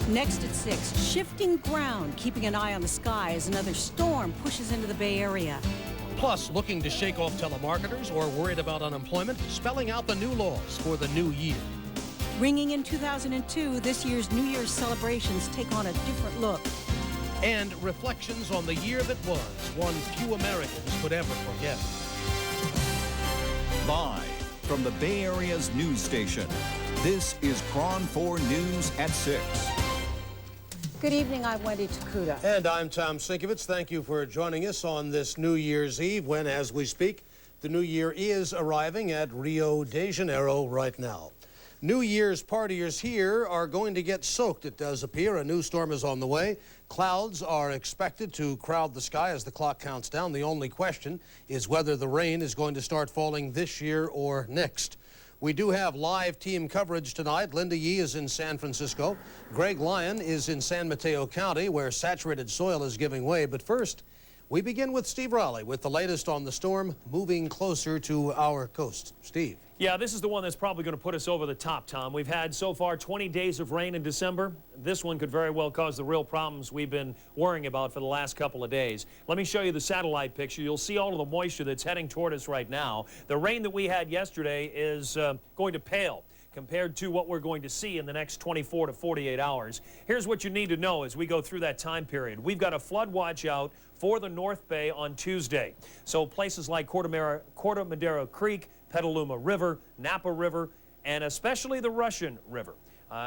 Next at 6, shifting ground, keeping an eye on the sky as another storm pushes into the Bay Area. Plus, looking to shake off telemarketers or worried about unemployment, spelling out the new laws for the new year. Ringing in 2002, this year's New Year's celebrations take on a different look. And reflections on the year that was, one few Americans could ever forget. Live from the Bay Area's news station, this is KRON-4 News at 6. Good evening, I'm Wendy Takuda. And I'm Tom Sinkovitz. Thank you for joining us on this New Year's Eve when, as we speak, the new year is arriving at Rio de Janeiro right now. New Year's partiers here are going to get soaked, it does appear. A new storm is on the way. Clouds are expected to crowd the sky as the clock counts down. The only question is whether the rain is going to start falling this year or next. We do have live team coverage tonight. Linda Yee is in San Francisco. Greg Lyon is in San Mateo County, where saturated soil is giving way. But first, we begin with Steve Rowley with the latest on the storm moving closer to our coast. Steve. Yeah, this is the one that's probably going to put us over the top, Tom. We've had so far 20 days of rain in December. This one could very well cause the real problems we've been worrying about for the last couple of days. Let me show you the satellite picture. You'll see all of the moisture that's heading toward us right now. The rain that we had yesterday is going to pale compared to what we're going to see in the next 24 to 48 hours. Here's what you need to know as we go through that time period. We've got a flood watch out for the North Bay on Tuesday. So places like Corte Madera Creek, Petaluma River, Napa River, and especially the Russian River.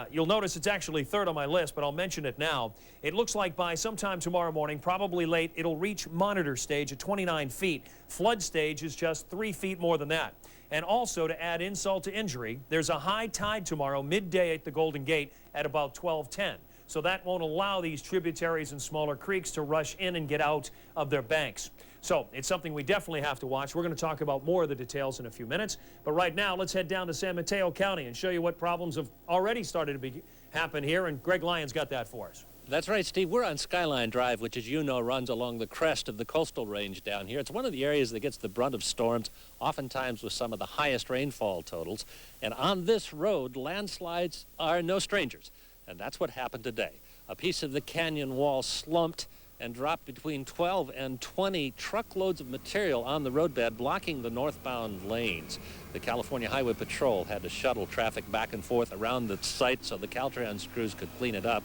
You'll notice it's actually third on my list, but I'll mention it now. It looks like by sometime tomorrow morning, probably late, it'll reach monitor stage at 29 feet. Flood stage is just 3 feet more than that. And also, to add insult to injury, there's a high tide tomorrow, midday at the Golden Gate at about 12:10. So that won't allow these tributaries and smaller creeks to rush in and get out of their banks. So it's something we definitely have to watch. We're going to talk about more of the details in a few minutes. But right now, let's head down to San Mateo County and show you what problems have already started to happen here. And Greg Lyon's got that for us. That's right, Steve. We're on Skyline Drive, which, as you know, runs along the crest of the coastal range down here. It's one of the areas that gets the brunt of storms, oftentimes with some of the highest rainfall totals. And on this road, landslides are no strangers. And that's what happened today. A piece of the canyon wall slumped and dropped between 12 and 20 truckloads of material on the roadbed, blocking the northbound lanes. The California Highway Patrol had to shuttle traffic back and forth around the site so the Caltrans crews could clean it up.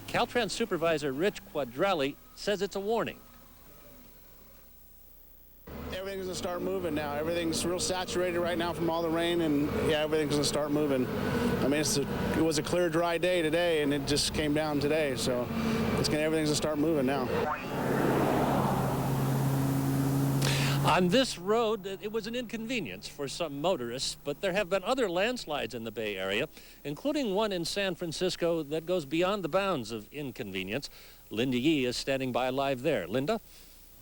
Caltrans Supervisor Rich Quadrelli says it's a warning. Everything's going to start moving now. Everything's real saturated right now from all the rain, and yeah, everything's going to start moving. I mean, it was a clear, dry day today, and it just came down today, so everything's going to start moving now. On this road, it was an inconvenience for some motorists, but there have been other landslides in the Bay Area, including one in San Francisco that goes beyond the bounds of inconvenience. Linda Yee is standing by live there. Linda?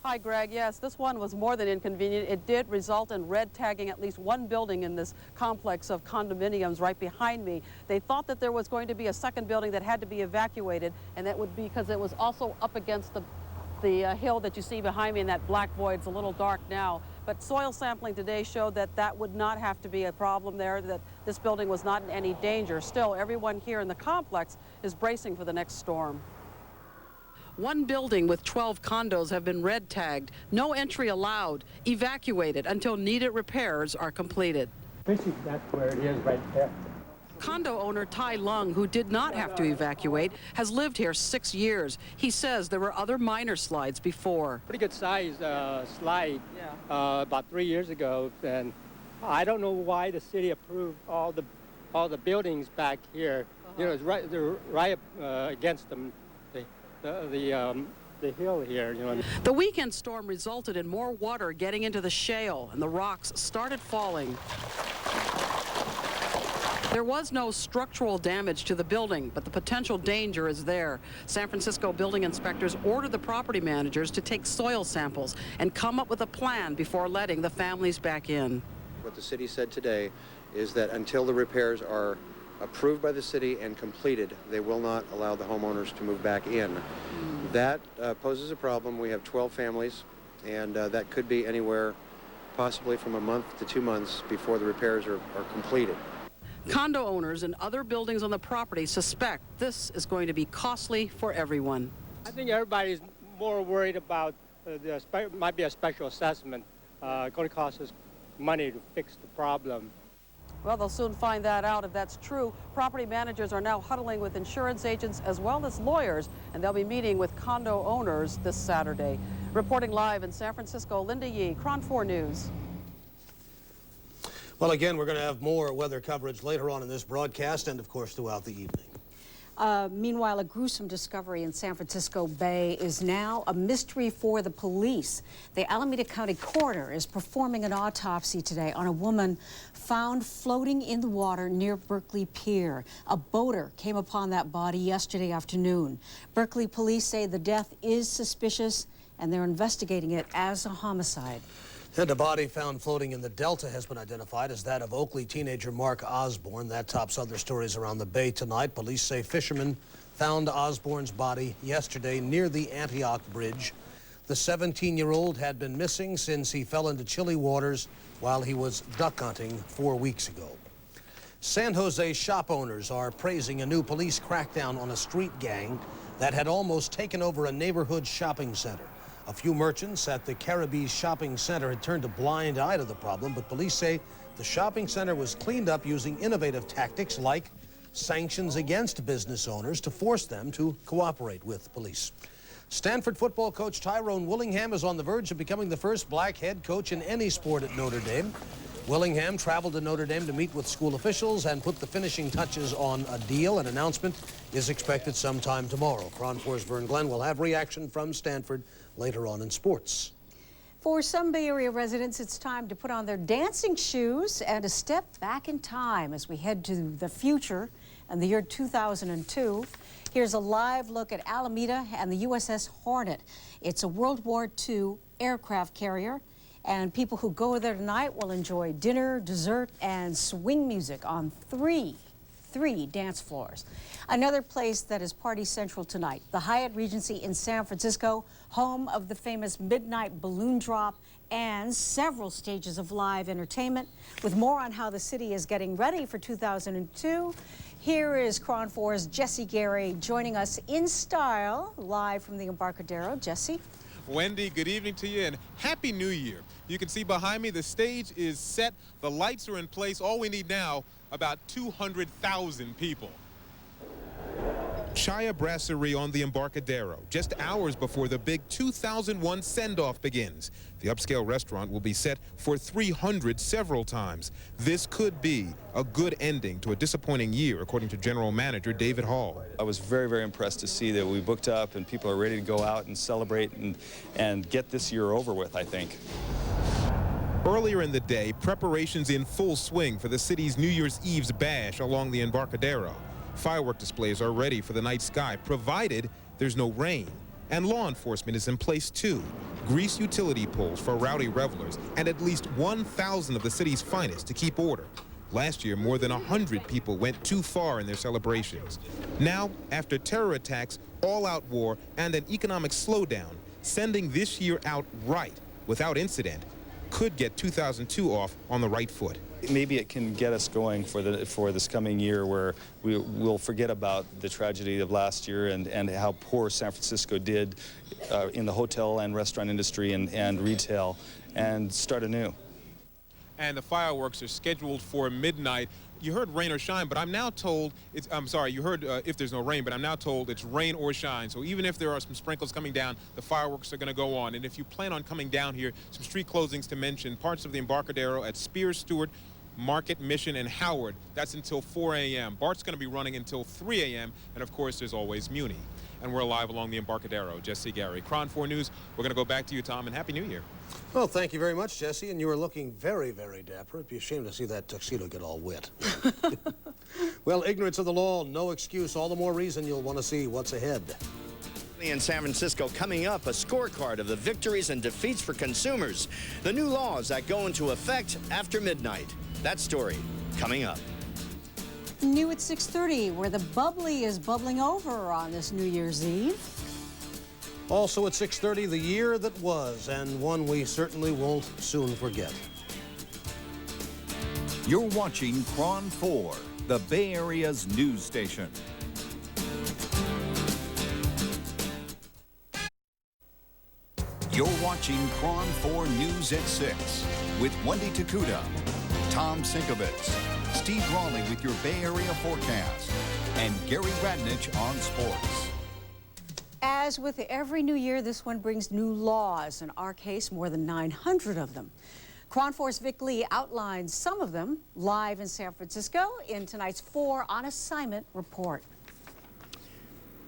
Hi, Greg. Yes, this one was more than inconvenient. It did result in red tagging at least one building in this complex of condominiums right behind me. They thought that there was going to be a second building that had to be evacuated, and that would be because it was also up against the hill that you see behind me in that black void. It's a little dark now, but soil sampling today showed that that would not have to be a problem there, that this building was not in any danger. Still, everyone here in the complex is bracing for the next storm. One building with 12 condos have been red tagged. No entry allowed. Evacuated until needed repairs are completed. Basically, that's where it is right there. Condo owner Tai Lung, who did not have to evacuate, has lived here 6 years. He says there were other minor slides before. Pretty good size slide about 3 years ago, and I don't know why the city approved all the buildings back here. You know, it's right against the hill here, you know. The weekend storm resulted in more water getting into the shale, and the rocks started falling. There was no structural damage to the building, but the potential danger is there. San Francisco building inspectors ordered the property managers to take soil samples and come up with a plan before letting the families back in. What the city said today is that until the repairs are approved by the city and completed, they will not allow the homeowners to move back in. That poses a problem. We have 12 families, and that could be anywhere possibly from a month to 2 months before the repairs are completed. Condo owners and other buildings on the property suspect this is going to be costly for everyone. I think everybody's more worried about might be a special assessment. Going to cost us money to fix the problem. Well, they'll soon find that out if that's true. Property managers are now huddling with insurance agents as well as lawyers, and they'll be meeting with condo owners this Saturday. Reporting live in San Francisco, Linda Yee, KRON-4 News. Well, again, we're going to have more weather coverage later on in this broadcast and, of course, throughout the evening. Meanwhile, a gruesome discovery in San Francisco Bay is now a mystery for the police. The Alameda County coroner is performing an autopsy today on a woman found floating in the water near Berkeley Pier. A boater came upon that body yesterday afternoon. Berkeley police say the death is suspicious and they're investigating it as a homicide. And a body found floating in the Delta has been identified as that of Oakley teenager Mark Osborne. That tops other stories around the Bay tonight. Police say fishermen found Osborne's body yesterday near the Antioch Bridge. The 17-year-old had been missing since he fell into chilly waters while he was duck hunting 4 weeks ago. San Jose shop owners are praising a new police crackdown on a street gang that had almost taken over a neighborhood shopping center. A few merchants at the Caribbees Shopping Center had turned a blind eye to the problem, but police say the shopping center was cleaned up using innovative tactics like sanctions against business owners to force them to cooperate with police. Stanford football coach Tyrone Willingham is on the verge of becoming the first black head coach in any sport at Notre Dame. Willingham traveled to Notre Dame to meet with school officials and put the finishing touches on a deal. An announcement is expected sometime tomorrow. KRON-4's Vern Glenn will have reaction from Stanford later on in sports. For some Bay Area residents, it's time to put on their dancing shoes and a step back in time as we head to the future and the year 2002. Here's a live look at Alameda and the USS Hornet. It's a World War II aircraft carrier, and people who go there tonight will enjoy dinner, dessert, and swing music on three dance floors. Another place that is party central tonight, the Hyatt Regency in San Francisco, home of the famous midnight balloon drop and several stages of live entertainment. With more on how the city is getting ready for 2002, here is KRON-4's Jesse Gary joining us in style, live from the Embarcadero. Jesse? Wendy, good evening to you and Happy New Year. You can see behind me the stage is set, the lights are in place. All we need now, about 200,000 people. Chaya Brasserie on the Embarcadero, just hours before the big 2001 send-off begins. The upscale restaurant will be set for 300 several times. This could be a good ending to a disappointing year, according to General Manager David Hall. I was very, very impressed to see that we booked up and people are ready to go out and celebrate and get this year over with, I think. Earlier in the day, preparations in full swing for the city's New Year's Eve's bash along the Embarcadero. Firework displays are ready for the night sky, provided there's no rain. And law enforcement is in place, too. Grease utility poles for rowdy revelers and at least 1,000 of the city's finest to keep order. Last year, more than 100 people went too far in their celebrations. Now, after terror attacks, all-out war, and an economic slowdown, sending this year out right, without incident, could get 2002 off on the right foot. Maybe it can get us going for this coming year where we'll forget about the tragedy of last year and how poor San Francisco did in the hotel and restaurant industry and retail, and start anew. And the fireworks are scheduled for midnight. You heard rain or shine, but I'm now told you heard if there's no rain, but I'm now told it's rain or shine. So even if there are some sprinkles coming down, the fireworks are going to go on. And if you plan on coming down here, some street closings to mention: parts of the Embarcadero at Spears, Stewart, Market, Mission, and Howard. That's until 4 a.m. BART's going to be running until 3 a.m. And of course, there's always Muni. And we're live along the Embarcadero. Jesse Gary, KRON-4 News. We're going to go back to you, Tom, and Happy New Year. Well, thank you very much, Jesse, and you are looking very, very dapper. It'd be a shame to see that tuxedo get all wet. Well, ignorance of the law, no excuse. All the more reason you'll want to see what's ahead. In San Francisco, coming up, a scorecard of the victories and defeats for consumers. The new laws that go into effect after midnight. That story coming up. New at 6:30, where the bubbly is bubbling over on this New Year's Eve. Also at 6:30, the year that was, and one we certainly won't soon forget. You're watching KRON-4. the Bay Area's news station. You're watching KRON-4 News at 6 with Wendy Takuda, Tom Sinkovitz, Steve Raleigh with your Bay Area forecast, and Gary Radnich on sports. As with every new year, this one brings new laws. In our case, more than 900 of them. KRON-4's Vic Lee outlines some of them live in San Francisco in tonight's 4 on Assignment report.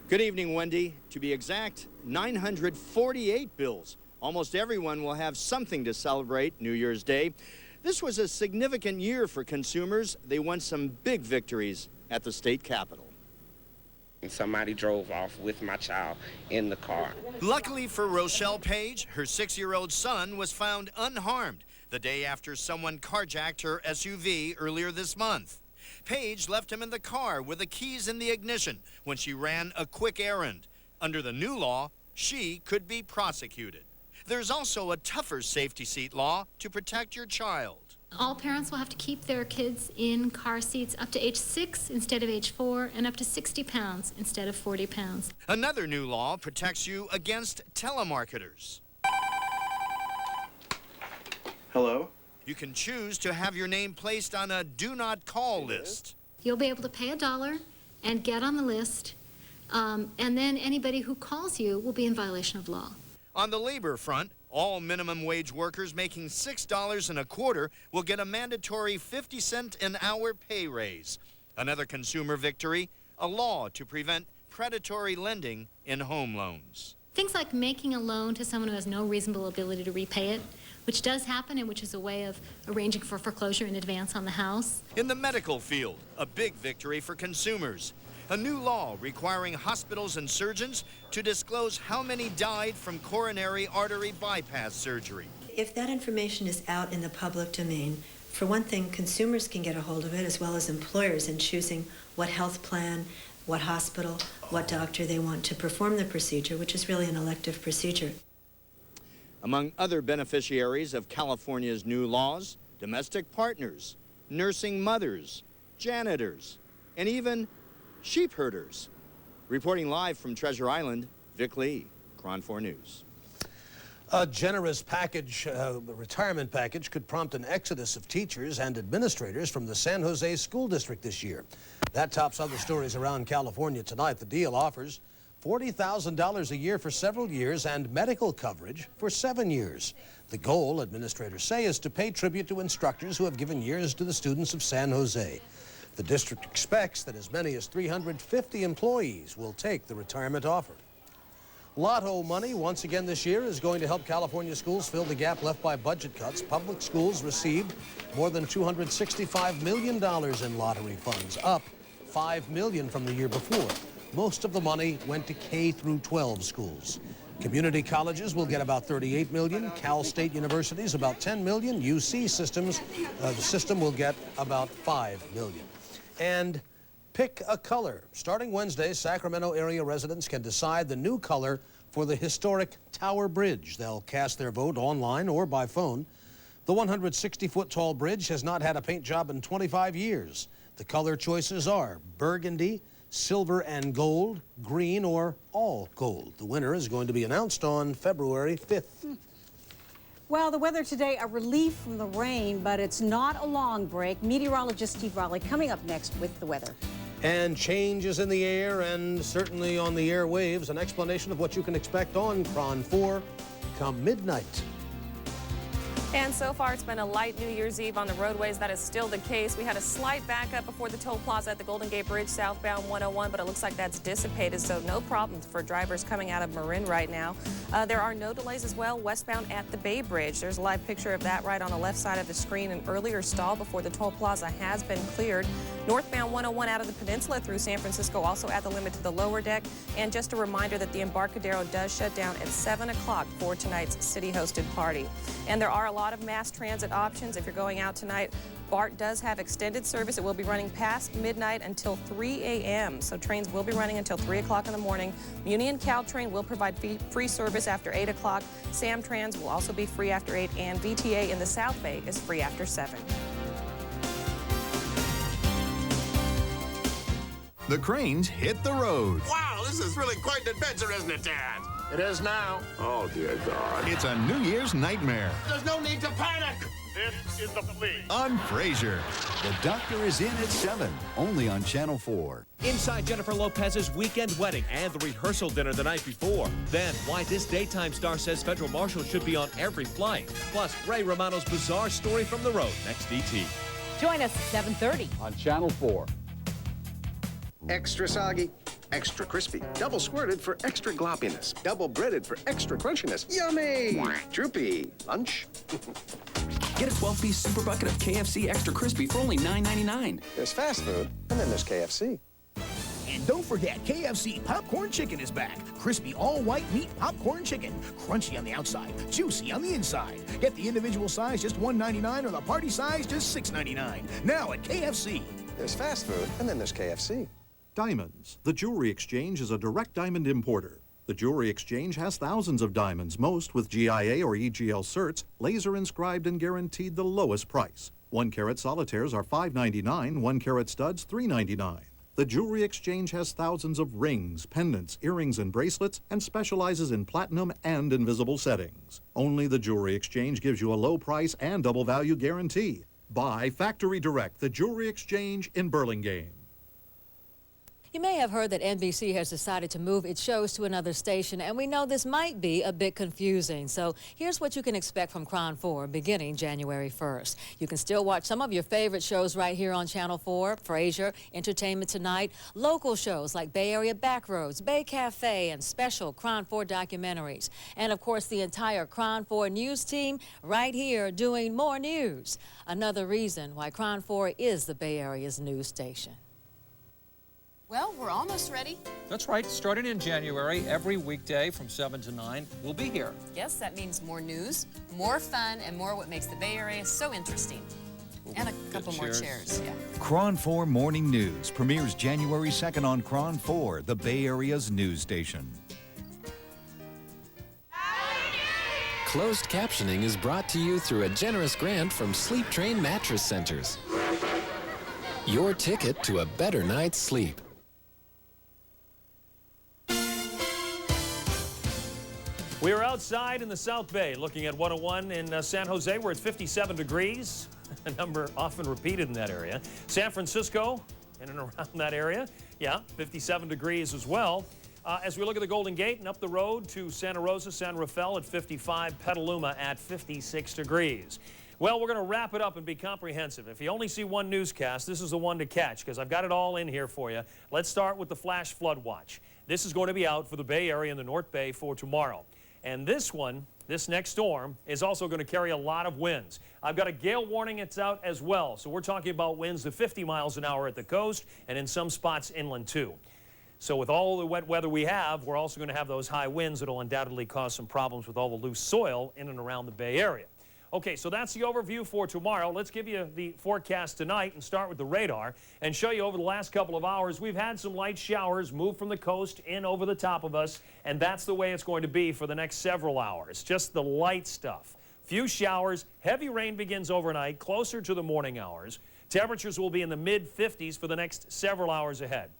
Good evening, Wendy. To be exact, 948 bills. Almost everyone will have something to celebrate New Year's Day. This was a significant year for consumers. They won some big victories at the state capitol. Somebody drove off with my child in the car. Luckily for Rochelle Page, her 6-year-old son was found unharmed the day after someone carjacked her SUV earlier this month. Page left him in the car with the keys in the ignition when she ran a quick errand. Under the new law, she could be prosecuted. There's also a tougher safety seat law to protect your child. All parents will have to keep their kids in car seats up to age 6 instead of age 4 and up to 60 pounds instead of 40 pounds. Another new law protects you against telemarketers. Hello? You can choose to have your name placed on a do not call list. You'll be able to pay $1 and get on the list, and then anybody who calls you will be in violation of law. On the labor front, all minimum wage workers making $6.25 will get a mandatory 50-cent an hour pay raise. Another consumer victory, a law to prevent predatory lending in home loans. Things like making a loan to someone who has no reasonable ability to repay it, which does happen and which is a way of arranging for foreclosure in advance on the house. In the medical field, a big victory for consumers. A new law requiring hospitals and surgeons to disclose how many died from coronary artery bypass surgery. If that information is out in the public domain, for one thing, consumers can get a hold of it as well as employers in choosing what health plan, what hospital, what doctor they want to perform the procedure, which is really an elective procedure. Among other beneficiaries of California's new laws, domestic partners, nursing mothers, janitors, and even sheep herders. Reporting live from Treasure Island, Vic Lee, KRON-4 News. A generous package, retirement package, could prompt an exodus of teachers and administrators from the San Jose School District this year. That tops other stories around California tonight. The deal offers $40,000 a year for several years and medical coverage for 7 years. The goal, administrators say, is to pay tribute to instructors who have given years to the students of San Jose. The district expects that as many as 350 employees will take the retirement offer. Lotto money once again this year is going to help California schools fill the gap left by budget cuts. Public schools received more than $265 million in lottery funds, up $5 million from the year before. Most of the money went to K through 12 schools. Community colleges will get about $38 million. Cal State universities about $10 million. UC systems, the system will get about $5 million. And pick a color. Starting Wednesday, Sacramento area residents can decide the new color for the historic Tower Bridge. They'll cast their vote online or by phone. The 160-foot-tall bridge has not had a paint job in 25 years. The color choices are burgundy, silver and gold, green, or all gold. The winner is going to be announced on February 5th. Well, the weather today, a relief from the rain, but it's not a long break. Meteorologist Steve Raleigh coming up next with the weather. And changes in the air and certainly on the airwaves. An explanation of what you can expect on KRON-4 come midnight. And so far, it's been a light New Year's Eve on the roadways. That is still the case. We had a slight backup before the toll plaza at the Golden Gate Bridge, southbound 101, but it looks like that's dissipated, so no problems for drivers coming out of Marin right now. There are no delays as well westbound at the Bay Bridge. There's a live picture of that right on the left side of the screen. An earlier stall before the toll plaza has been cleared. Northbound 101 out of the peninsula through San Francisco, also at the limit to the lower deck. And just a reminder that the Embarcadero does shut down at 7 o'clock for tonight's city-hosted party. And there are a lot of mass transit options if you're going out tonight. BART does have extended service. It will be running past midnight until 3 a.m. So trains will be running until 3 o'clock in the morning. Muni and Caltrain will provide free service after 8 o'clock. Samtrans will also be free after 8, and VTA in the South Bay is free after 7. the Cranes hit the road. Wow, this is really quite an adventure, isn't it, Dad? It is now. Oh, dear God. It's a New Year's nightmare. There's no need to panic. This is the plea. On Frasier. The Doctor is in at 7, only on Channel 4. Inside Jennifer Lopez's weekend wedding and the rehearsal dinner the night before. Then, why this daytime star says federal marshals should be on every flight. Plus, Ray Romano's bizarre story from the road. Next DT. Join us at 7:30 On Channel 4. Extra soggy, extra crispy, double squirted for extra gloppiness, double breaded for extra crunchiness. Yummy! Droopy. Lunch? Get a 12-piece super bucket of KFC Extra Crispy for only $9.99. There's fast food, and then there's KFC. And don't forget, KFC Popcorn Chicken is back. Crispy all-white meat popcorn chicken. Crunchy on the outside, juicy on the inside. Get the individual size just $1.99 or the party size just $6.99. Now at KFC. There's fast food, and then there's KFC. Diamonds. The Jewelry Exchange is a direct diamond importer. The Jewelry Exchange has thousands of diamonds, most with GIA or EGL certs, laser inscribed and guaranteed the lowest price. 1-carat solitaires are $5.99, 1-carat studs $3.99. The Jewelry Exchange has thousands of rings, pendants, earrings, and bracelets, and specializes in platinum and invisible settings. Only the Jewelry Exchange gives you a low price and double value guarantee. Buy Factory Direct, the Jewelry Exchange in Burlingame. You may have heard that NBC has decided to move its shows to another station, and we know this might be a bit confusing. So here's what you can expect from KRON 4 beginning January 1st. You can still watch some of your favorite shows right here on Channel 4, Frasier, Entertainment Tonight, local shows like Bay Area Backroads, Bay Cafe, and special KRON 4 documentaries. And of course, the entire KRON 4 news team right here doing more news. Another reason why KRON 4 is the Bay Area's news station. Well, we're almost ready. That's right. Starting in January, every weekday from 7 to 9, we'll be here. Yes, that means more news, more fun, and more what makes the Bay Area so interesting. And a couple more chairs, yeah. KRON 4 Morning News premieres January 2nd on KRON 4, the Bay Area's news station. Closed captioning is brought to you through a generous grant from Sleep Train Mattress Centers. Your ticket to a better night's sleep. We are outside in the South Bay looking at 101 in San Jose. We're at 57 degrees, a number often repeated in that area. San Francisco, in and around that area, yeah, 57 degrees as well. As we look at the Golden Gate and up the road to Santa Rosa, San Rafael at 55, Petaluma at 56 degrees. Well, we're going to wrap it up and be comprehensive. If you only see one newscast, this is the one to catch because I've got it all in here for you. Let's start with the flash flood watch. This is going to be out for the Bay Area and the North Bay for tomorrow. And this one, this next storm, is also going to carry a lot of winds. I've got a gale warning that's out as well. So we're talking about winds of 50 miles an hour at the coast and in some spots inland too. So with all the wet weather we have, we're also going to have those high winds that will undoubtedly cause some problems with all the loose soil in and around the Bay Area. Okay, so that's the overview for tomorrow. Let's give you the forecast tonight and start with the radar and show you over the last couple of hours, we've had some light showers move from the coast in over the top of us, and that's the way it's going to be for the next several hours. Just the light stuff. Few showers, heavy rain begins overnight, closer to the morning hours. Temperatures will be in the mid-50s for the next several hours ahead.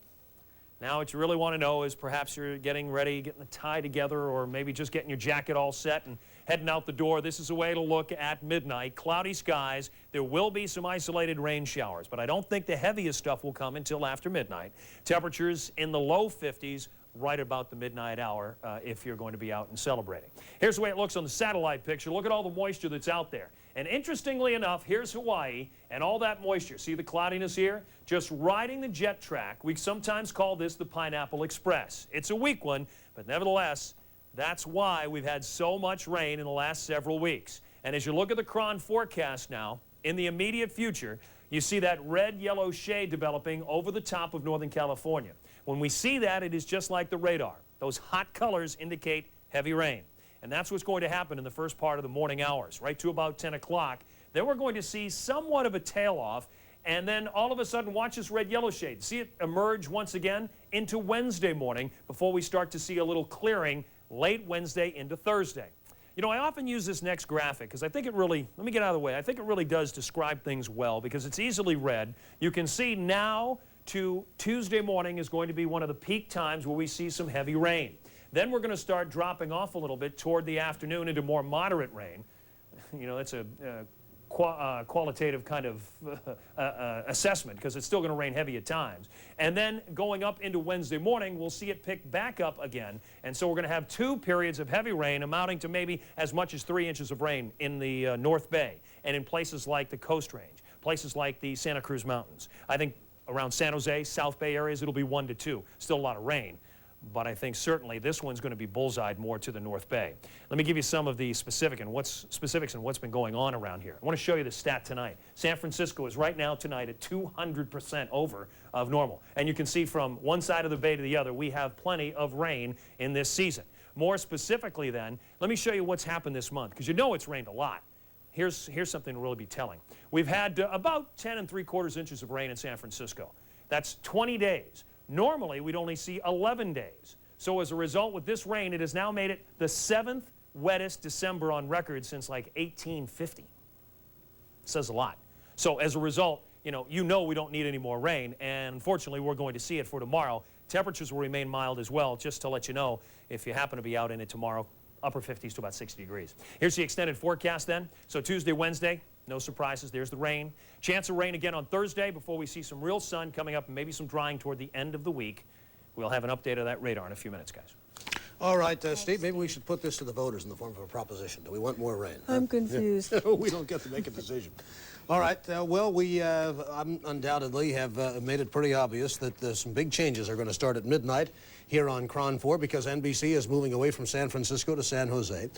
Now, what you really want to know is perhaps you're getting ready, getting the tie together, or maybe just getting your jacket all set and heading out the door. This is a way to look at midnight. Cloudy skies. There will be some isolated rain showers, but I don't think the heaviest stuff will come until after midnight. Temperatures in the low 50s right about the midnight hour if you're going to be out and celebrating. Here's the way it looks on the satellite picture. Look at all the moisture that's out there. And interestingly enough, here's Hawaii and all that moisture. See the cloudiness here? Just riding the jet track. We sometimes call this the Pineapple Express. It's a weak one, but nevertheless, that's why we've had so much rain in the last several weeks. And as you look at the KRON forecast now, in the immediate future, you see that red-yellow shade developing over the top of Northern California. When we see that, it is just like the radar. Those hot colors indicate heavy rain. And that's what's going to happen in the first part of the morning hours, right to about 10 o'clock. Then we're going to see somewhat of a tail off, and then all of a sudden watch this red-yellow shade. See it emerge once again into Wednesday morning before we start to see a little clearing late Wednesday into Thursday. You know, I often use this next graphic because I think it really, let me get out of the way, I think it really does describe things well because it's easily read. You can see now to Tuesday morning is going to be one of the peak times where we see some heavy rain. Then we're going to start dropping off a little bit toward the afternoon into more moderate rain. You know, it's a qualitative kind of assessment because it's still going to rain heavy at times. And then going up into Wednesday morning, we'll see it pick back up again. And so we're going to have 2 periods of heavy rain amounting to maybe as much as 3 inches of rain in the North Bay and in places like the Coast Range, places like the Santa Cruz Mountains. I think around San Jose, South Bay areas, it'll be 1 to 2. Still a lot of rain. But I think certainly this one's going to be bullseyed more to the North Bay. Let me give you some of the specifics and what's been going on around here. I want to show you the stat tonight. San Francisco is right now tonight at 200% over of normal. And you can see from one side of the bay to the other, we have plenty of rain in this season. More specifically then, let me show you what's happened this month, because you know it's rained a lot. Here's something to really be telling. We've had about 10 3/4 inches of rain in San Francisco. That's 20 days. Normally, we'd only see 11 days. So as a result, with this rain, it has now made it the 7th wettest December on record since like 1850. Says a lot. So as a result, you know we don't need any more rain, and unfortunately, we're going to see it for tomorrow. Temperatures will remain mild as well, just to let you know, if you happen to be out in it tomorrow, upper 50s to about 60 degrees. Here's the extended forecast then. So Tuesday, Wednesday, no surprises. There's the rain. Chance of rain again on Thursday before we see some real sun coming up and maybe some drying toward the end of the week. We'll have an update of that radar in a few minutes, guys. All right, Steve, maybe we should put this to the voters in the form of a proposition. Do we want more rain? I'm confused. We don't get to make a decision. All right, well, we undoubtedly have made it pretty obvious that some big changes are going to start at midnight here on KRON-4 because NBC is moving away from San Francisco to San Jose.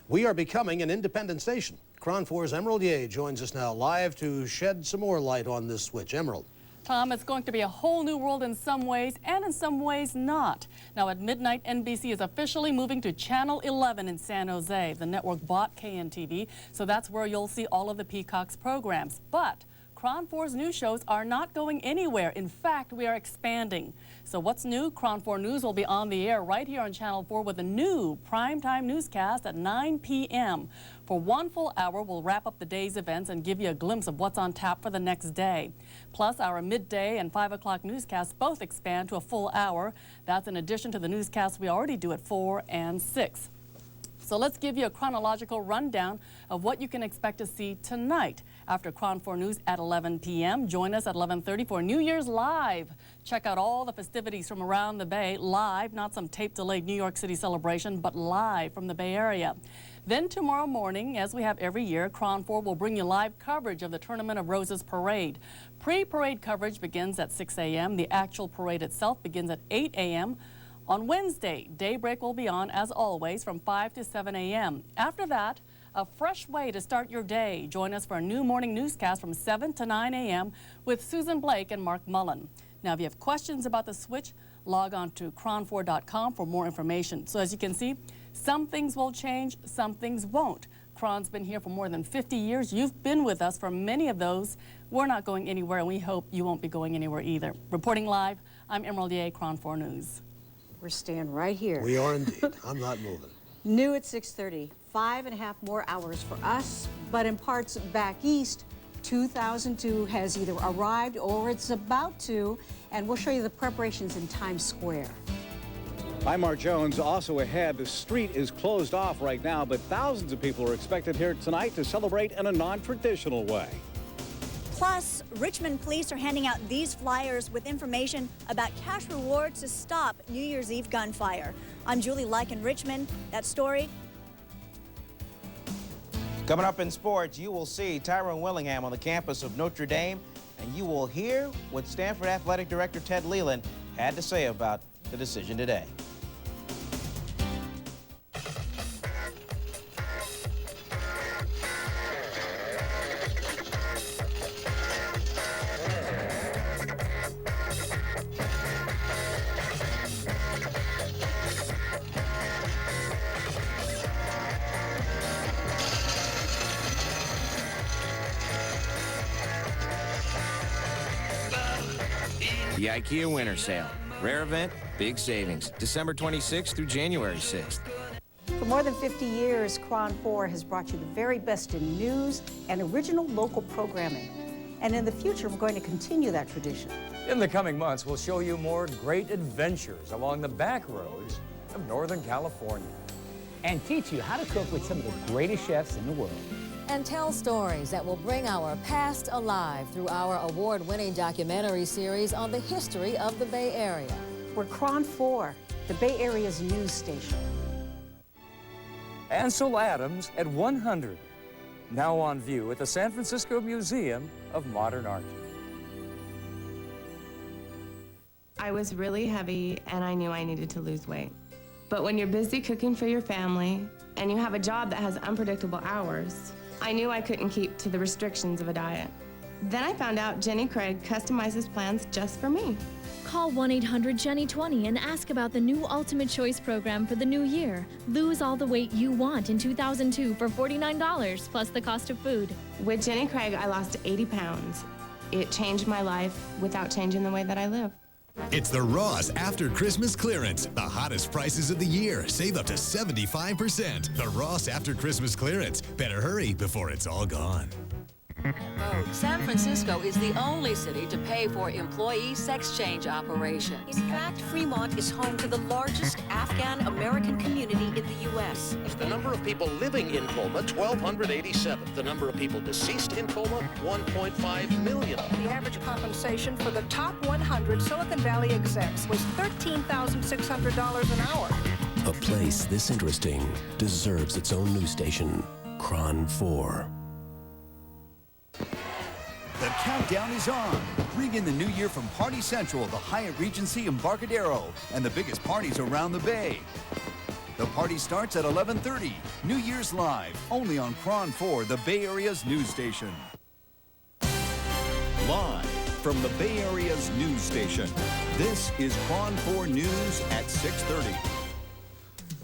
We are becoming an independent station. KRON-4's Emerald Ye joins us now live to shed some more light on this switch. Emerald. Tom, it's going to be a whole new world in some ways and in some ways not. Now at midnight, NBC is officially moving to Channel 11 in San Jose. The network bought KRON-TV, so that's where you'll see all of the Peacock's programs. But KRON-4's news shows are not going anywhere. In fact, we are expanding. So what's new? KRON-4 News will be on the air right here on Channel 4 with a new primetime newscast at 9 p.m. For 1 full hour, we'll wrap up the day's events and give you a glimpse of what's on tap for the next day. Plus, our midday and 5 o'clock newscasts both expand to a full hour. That's in addition to the newscasts we already do at 4 and 6. So let's give you a chronological rundown of what you can expect to see tonight. After KRON-4 News at 11 p.m., join us at 11:30 for New Year's Live. Check out all the festivities from around the Bay live, not some tape-delayed New York City celebration, but live from the Bay Area. Then tomorrow morning, as we have every year, KRON-4 will bring you live coverage of the Tournament of Roses Parade. Pre-parade coverage begins at 6 a.m. The actual parade itself begins at 8 a.m. On Wednesday, Daybreak will be on, as always, from 5 to 7 a.m. After that, a fresh way to start your day. Join us for a new morning newscast from 7 to 9 a.m. with Susan Blake and Mark Mullen. Now, if you have questions about the switch, log on to KRON4.com for more information. So as you can see, some things will change, some things won't. KRON's been here for more than 50 years. You've been with us for many of those. We're not going anywhere, and we hope you won't be going anywhere either. Reporting live, I'm Emerald Ye, KRON4 News. We're staying right here. We are indeed. I'm not moving. New at 6:30, 5.5 more hours for us, but in parts back east, 2002 has either arrived or it's about to, and we'll show you the preparations in Times Square. I'm Mark Jones. Also ahead, the street is closed off right now, but thousands of people are expected here tonight to celebrate in a non-traditional way. Plus, Richmond police are handing out these flyers with information about cash rewards to stop New Year's Eve gunfire. I'm Julie Like in Richmond. That story. Coming up in sports, you will see Tyrone Willingham on the campus of Notre Dame, and you will hear what Stanford Athletic Director Ted Leland had to say about the decision today. The IKEA Winter Sale. Rare event, big savings. December 26th through January 6th. For more than 50 years, KRON-4 has brought you the very best in news and original local programming. And in the future, we're going to continue that tradition. In the coming months, we'll show you more great adventures along the back roads of Northern California. And teach you how to cook with some of the greatest chefs in the world. And tell stories that will bring our past alive through our award-winning documentary series on the history of the Bay Area. We're KRON-4, the Bay Area's news station. Ansel Adams at 100, now on view at the San Francisco Museum of Modern Art. I was really heavy and I knew I needed to lose weight. But when you're busy cooking for your family and you have a job that has unpredictable hours, I knew I couldn't keep to the restrictions of a diet. Then I found out Jenny Craig customizes plans just for me. Call 1-800-JENNY-20 and ask about the new Ultimate Choice program for the new year. Lose all the weight you want in 2002 for $49 plus the cost of food. With Jenny Craig, I lost 80 pounds. It changed my life without changing the way that I live. It's the Ross After Christmas Clearance. The hottest prices of the year. Save up to 75%. The Ross After Christmas Clearance. Better hurry before it's all gone. San Francisco is the only city to pay for employee sex change operations. In fact, Fremont is home to the largest Afghan-American community in the U.S. The number of people living in Colma, 1,287. The number of people deceased in Colma, 1.5 million. The average compensation for the top 100 Silicon Valley execs was $13,600 an hour. A place this interesting deserves its own news station, KRON-4. The countdown is on. Bring in the new year from Party Central, the Hyatt Regency Embarcadero, and the biggest parties around the Bay. The party starts at 11:30. New Year's Live, only on KRON-4, the Bay Area's news station. Live from the Bay Area's news station, this is KRON-4 News at 6:30.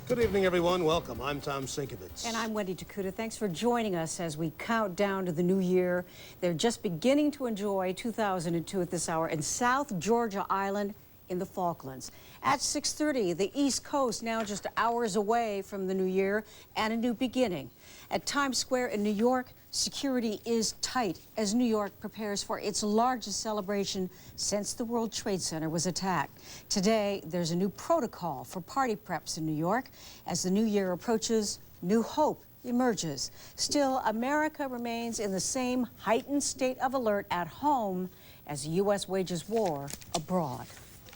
Good evening, everyone. Welcome. I'm Tom Sienkiewicz. And I'm Wendy Takuda. Thanks for joining us as we count down to the new year. They're just beginning to enjoy 2002 at this hour in South Georgia Island in the Falklands. At 6:30, the East Coast now just hours away from the new year and a new beginning. At Times Square in New York, security is tight as New York prepares for its largest celebration since the World Trade Center was attacked. Today, there's a new protocol for party preps in New York. As the new year approaches, new hope emerges. Still, America remains in the same heightened state of alert at home as the U.S. wages war abroad.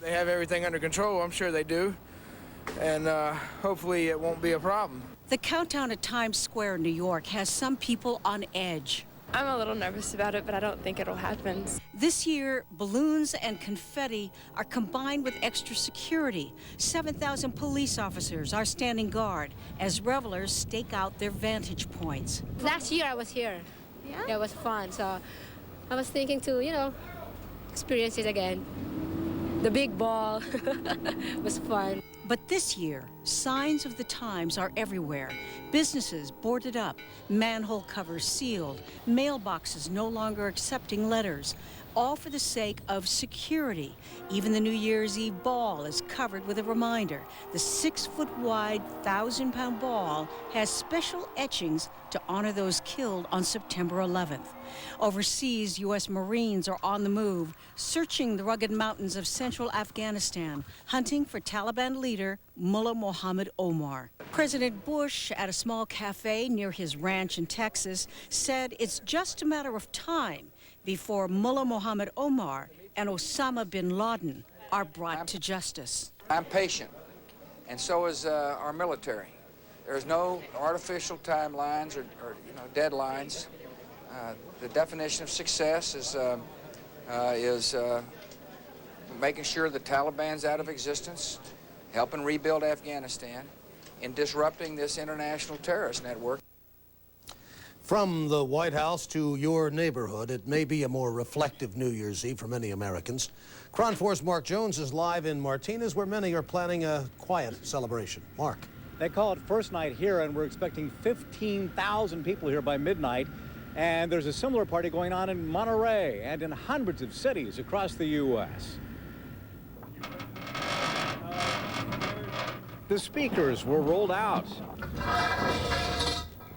They have everything under control, I'm sure they do, and hopefully it won't be a problem. The countdown at Times Square in New York has some people on edge. I'm a little nervous about it, but I don't think it'll happen. This year, balloons and confetti are combined with extra security. 7,000 police officers are standing guard as revelers stake out their vantage points. Last year I was here. Yeah, it was fun. So I was thinking to, experience it again. The big ball was fun. But this year, signs of the times are everywhere. Businesses boarded up, manhole covers sealed, mailboxes no longer accepting letters, all for the sake of security. Even the New Year's Eve ball is covered with a reminder. The 6-foot-wide, 1,000-pound ball has special etchings to honor those killed on September 11th. Overseas, U.S. Marines are on the move, searching the rugged mountains of central Afghanistan, hunting for Taliban leader Mullah Mohammed Omar. President Bush, at a small cafe near his ranch in Texas, said it's just a matter of time before Mullah Mohammed Omar and Osama bin Laden are brought to justice. I'm patient, and so is our military. There's no artificial timelines or deadlines. The definition of success is making sure the Taliban's out of existence, helping rebuild Afghanistan, and disrupting this international terrorist network. From the White House to your neighborhood, it may be a more reflective New Year's Eve for many Americans. KRON-4's Mark Jones is live in Martinez, where many are planning a quiet celebration. Mark. They call it first night here, and we're expecting 15,000 people here by midnight. And there's a similar party going on in Monterey and in hundreds of cities across the U.S. The speakers were rolled out.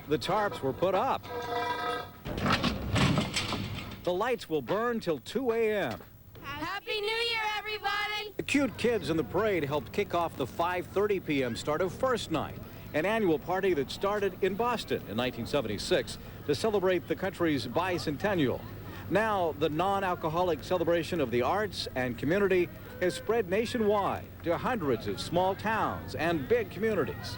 The tarps were put up. The lights will burn till 2 a.m. Happy New Year, everybody! The cute kids in the parade helped kick off the 5:30 p.m. start of First Night, an annual party that started in Boston in 1976 to celebrate the country's bicentennial. Now, the non-alcoholic celebration of the arts and community has spread nationwide to hundreds of small towns and big communities.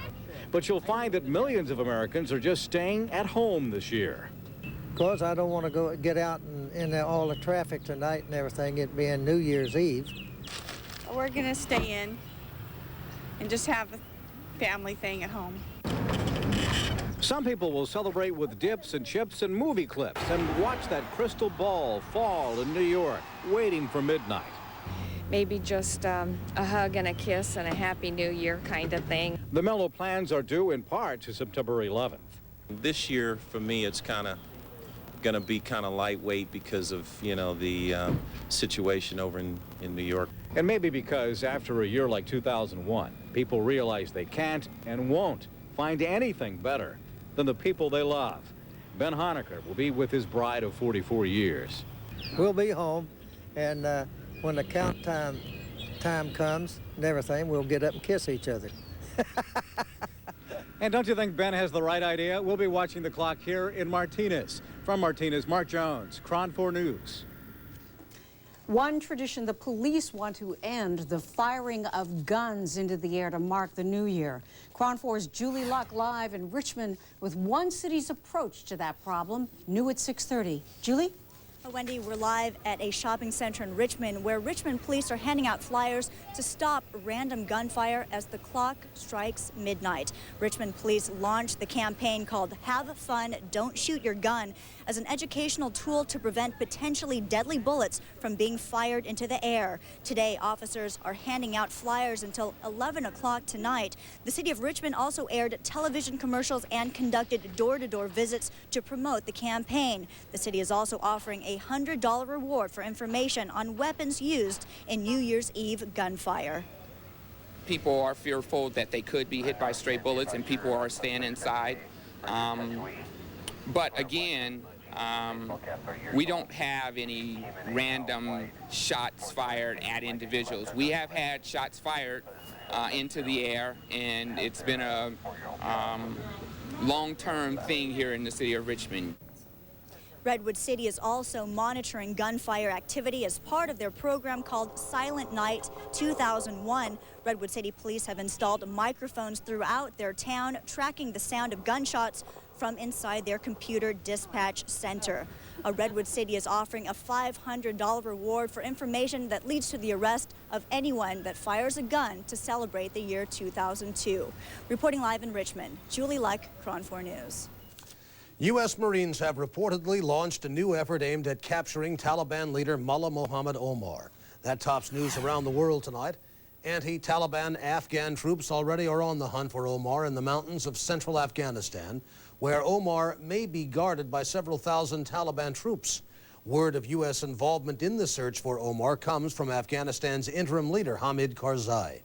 But you'll find that millions of Americans are just staying at home this year. Because I don't want to get out in all the traffic tonight and everything, it being New Year's Eve. We're going to stay in and just have a family thing at home. Some people will celebrate with dips and chips and movie clips and watch that crystal ball fall in New York, waiting for midnight. Maybe just a hug and a kiss and a Happy New Year kind of thing. The mellow plans are due in part to September 11th. This year, for me, it's kind of going to be kind of lightweight because of, you know, the situation over in New York. And maybe because after a year like 2001, people realize they can't and won't find anything better than the people they love. Ben Honecker will be with his bride of 44 years. We'll be home, and when the count time comes and everything, we'll get up and kiss each other. And don't you think Ben has the right idea? We'll be watching the clock here in Martinez. From Martinez, Mark Jones, KRON-4 News. One tradition, the police want to end the firing of guns into the air to mark the new year. KRON-4's Julie Luck live in Richmond with one city's approach to that problem, new at 6:30. Julie? Wendy, we're live at a shopping center in Richmond where Richmond police are handing out flyers to stop random gunfire as the clock strikes midnight. Richmond police launched the campaign called Have Fun, Don't Shoot Your Gun as an educational tool to prevent potentially deadly bullets from being fired into the air. Today, officers are handing out flyers until 11 o'clock tonight. The city of Richmond also aired television commercials and conducted door-to-door visits to promote the campaign. The city is also offering a $100 reward for information on weapons used in New Year's Eve gunfire. People are fearful that they could be hit by stray bullets and people are staying inside. But again, we don't have any random shots fired at individuals. We have had shots fired into the air, and it's been a long-term thing here in the city of Richmond. Redwood City is also monitoring gunfire activity as part of their program called Silent Night 2001. Redwood City police have installed microphones throughout their town, tracking the sound of gunshots from inside their computer dispatch center. Redwood City is offering a $500 reward for information that leads to the arrest of anyone that fires a gun to celebrate the year 2002. Reporting live in Richmond, Julie Luck, KRON-4 News. U.S. Marines have reportedly launched a new effort aimed at capturing Taliban leader Mullah Mohammed Omar. That tops news around the world tonight. Anti-Taliban Afghan troops already are on the hunt for Omar in the mountains of central Afghanistan, where Omar may be guarded by several thousand Taliban troops. Word of U.S. involvement in the search for Omar comes from Afghanistan's interim leader, Hamid Karzai.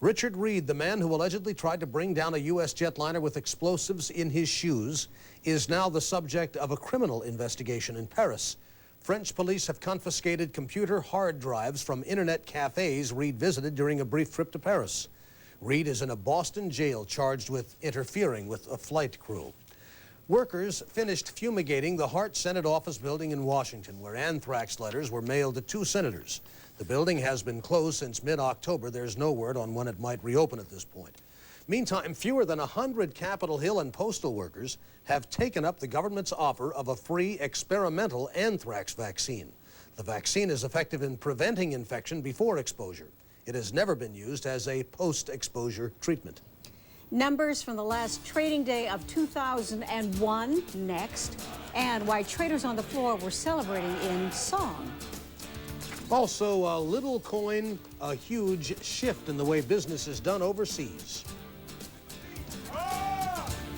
Richard Reed, the man who allegedly tried to bring down a U.S. jetliner with explosives in his shoes, is now the subject of a criminal investigation in Paris. French police have confiscated computer hard drives from internet cafes Reed visited during a brief trip to Paris. Reed is in a Boston jail charged with interfering with a flight crew. Workers finished fumigating the Hart Senate office building in Washington, where anthrax letters were mailed to 2 senators. The building has been closed since mid-October. There's no word on when it might reopen at this point. Meantime, fewer than 100 Capitol Hill and postal workers have taken up the government's offer of a free experimental anthrax vaccine. The vaccine is effective in preventing infection before exposure. It has never been used as a post-exposure treatment. Numbers from the last trading day of 2001 next, and why traders on the floor were celebrating in song. Also, a little coin, a huge shift in the way business is done overseas.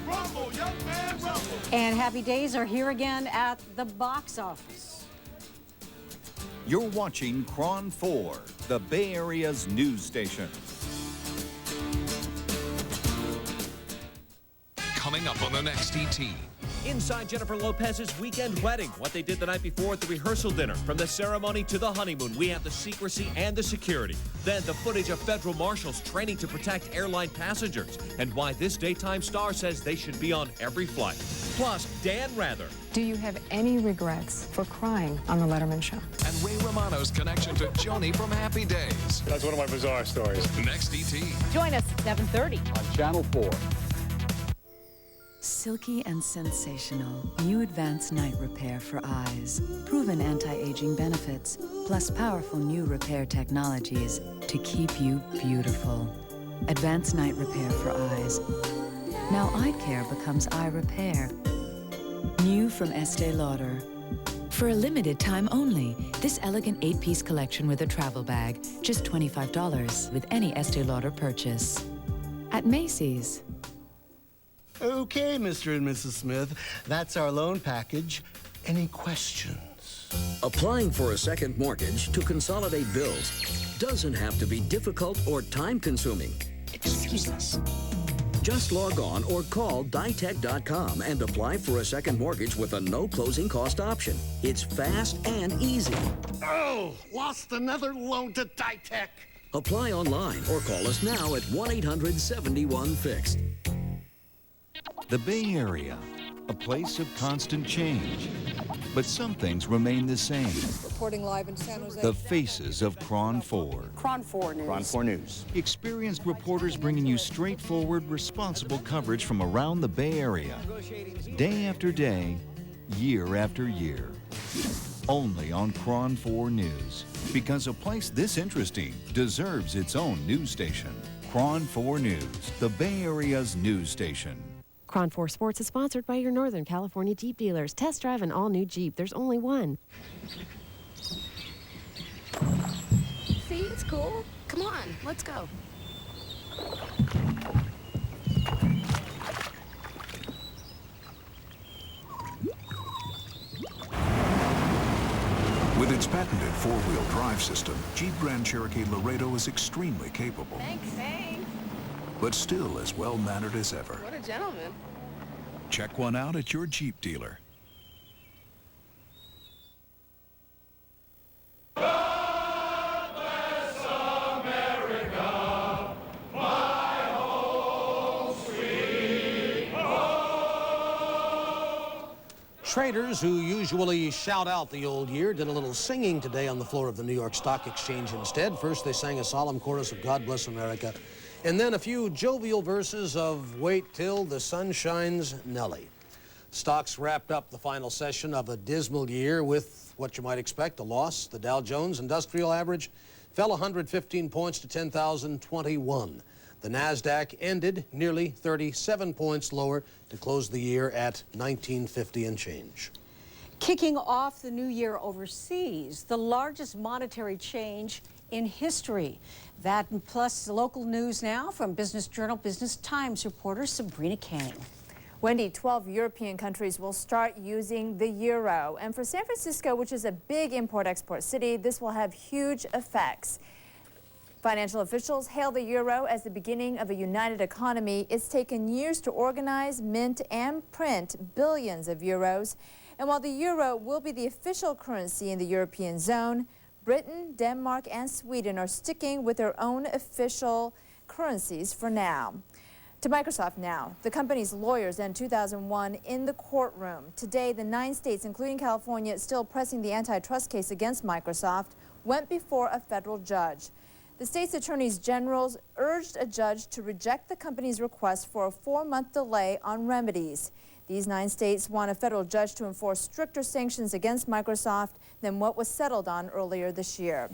Rumble, young man, rumble. And happy days are here again at the box office. You're watching KRON-4, the Bay Area's news station. Coming up on the next ET, Inside Jennifer Lopez's weekend wedding, what they did the night before at the rehearsal dinner. From the ceremony to the honeymoon, we have the secrecy and the security. Then the footage of federal marshals training to protect airline passengers and why this daytime star says they should be on every flight. Plus, Dan Rather. Do you have any regrets for crying on the Letterman Show? And Ray Romano's connection to Joni from Happy Days. That's one of my bizarre stories. Next ET. Join us at 7:30 on Channel 4. Silky and sensational, new advanced night repair for eyes. Proven anti-aging benefits, plus powerful new repair technologies to keep you beautiful. Advanced night repair for eyes. Now eye care becomes eye repair. New from Estee Lauder. For a limited time only, this elegant 8-piece collection with a travel bag, just $25 with any Estee Lauder purchase. At Macy's. Okay, Mr. and Mrs. Smith, that's our loan package. Any questions? Applying for a second mortgage to consolidate bills doesn't have to be difficult or time-consuming. Excuse us. Just log on or call ditech.com and apply for a second mortgage with a no closing cost option. It's fast and easy. Oh, lost another loan to Ditech. Apply online or call us now at 1-800-71-FIXED. The Bay Area, a place of constant change. But some things remain the same. Reporting live in San Jose. The faces of KRON-4. KRON-4 News. KRON-4 News. Experienced reporters bringing you straightforward, responsible coverage from around the Bay Area. Day after day, year after year. Only on KRON-4 News. Because a place this interesting deserves its own news station. KRON-4 News, the Bay Area's news station. KRON-4 Sports is sponsored by your Northern California Jeep dealers. Test drive an all-new Jeep. There's only one. See, it's cool. Come on, let's go. With its patented four-wheel drive system, Jeep Grand Cherokee Laredo is extremely capable. Thanks. But still as well-mannered as ever. What a gentleman. Check one out at your Jeep dealer. Traders who usually shout out the old year did a little singing today on the floor of the New York Stock Exchange instead. First, they sang a solemn chorus of God Bless America, and then a few jovial verses of Wait Till the Sun Shines, Nellie. Stocks wrapped up the final session of a dismal year with what you might expect, a loss. The Dow Jones Industrial Average fell 115 points to 10,021. The NASDAQ ended nearly 37 points lower to close the year at 1950 and change. Kicking off the new year overseas, the largest monetary change in history. That and plus local news now from Business Journal Business Times reporter Sabrina Kang. Wendy, 12 European countries will start using the euro. And for San Francisco, which is a big import-export city, this will have huge effects. Financial officials hail the euro as the beginning of a united economy. It's taken years to organize, mint, and print billions of euros. And while the euro will be the official currency in the European zone, Britain, Denmark, and Sweden are sticking with their own official currencies for now. To Microsoft now. The company's lawyers end 2001 in the courtroom. Today, the 9 states, including California, still pressing the antitrust case against Microsoft, went before a federal judge. The state's attorneys generals urged a judge to reject the company's request for a 4-month delay on remedies. These 9 states want a federal judge to enforce stricter sanctions against Microsoft than what was settled on earlier this year.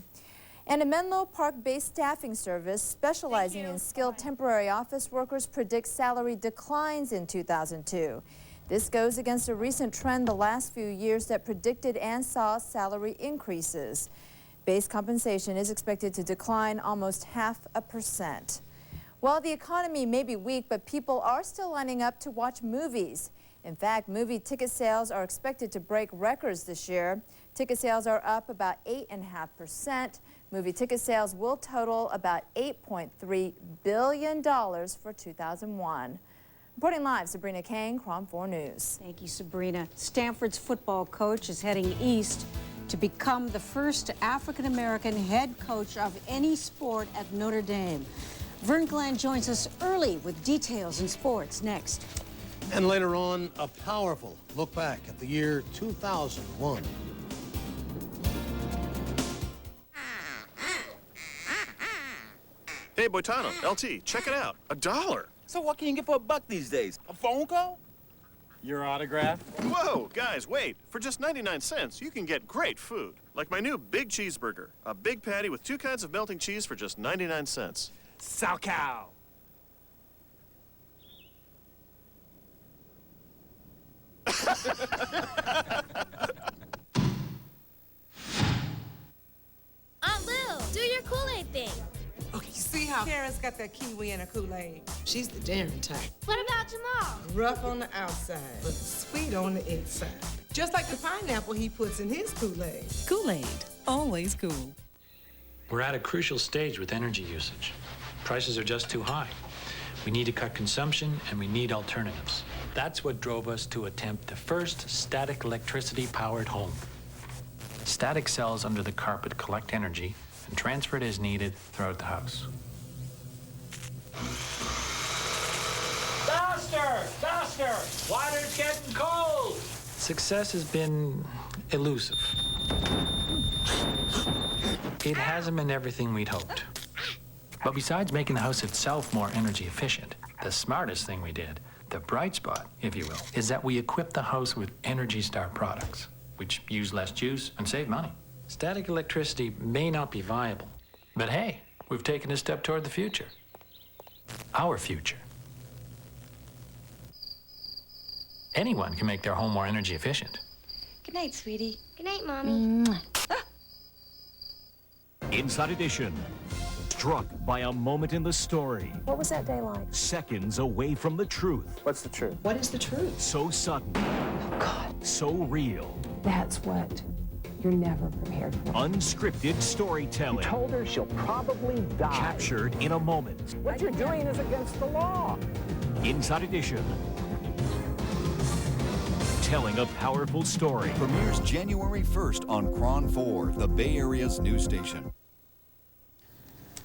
And a Menlo Park-based staffing service specializing in skilled temporary office workers predicts salary declines in 2002. This goes against a recent trend the last few years that predicted and saw salary increases. Base compensation is expected to decline almost 0.5%. Well, the economy may be weak, but people are still lining up to watch movies. In fact, movie ticket sales are expected to break records this year. Ticket sales are up about 8.5%. Movie ticket sales will total about $8.3 billion for 2001. Reporting live, Sabrina Kane, KRON-4 News. Thank you, Sabrina. Stanford's football coach is heading east to become the first African-American head coach of any sport at Notre Dame. Vern Glenn joins us early with details in sports next. And later on, a powerful look back at the year 2001. Hey, Boitano, LT, check it out. $1. So what can you get for $1 these days? A phone call? Your autograph? Whoa, guys, wait. For just 99 cents, you can get great food. Like my new Big Cheeseburger. A big patty with 2 kinds of melting cheese for just 99 cents. Sow cow. Aunt Lil, do your Kool-Aid thing. Okay, you see how Karen's got that kiwi in her Kool-Aid? She's the daring type. What about Jamal? Rough on the outside, but sweet on the inside. Just like the pineapple he puts in his Kool-Aid. Kool-Aid, always cool. We're at a crucial stage with energy usage. Prices are just too high. We need to cut consumption, and we need alternatives. That's what drove us to attempt the first static electricity-powered home. Static cells under the carpet collect energy and transfer it as needed throughout the house. Faster! Faster! Water's getting cold! Success has been elusive. It hasn't been everything we'd hoped. But besides making the house itself more energy efficient, the smartest thing we did, the bright spot, if you will, is that we equipped the house with Energy Star products, which use less juice and save money. Static electricity may not be viable, but hey, we've taken a step toward the future. Our future. Anyone can make their home more energy efficient. Good night, sweetie. Good night, Mommy. Inside Edition. Struck by a moment in the story. What was that day like? Seconds away from the truth. What's the truth? What is the truth? So sudden. Oh, God. So real. That's what you're never prepared for. Unscripted storytelling. You told her she'll probably die. Captured in a moment. What you're doing is against the law. Inside Edition. Telling a powerful story. Premieres January 1st on KRON-4, the Bay Area's news station.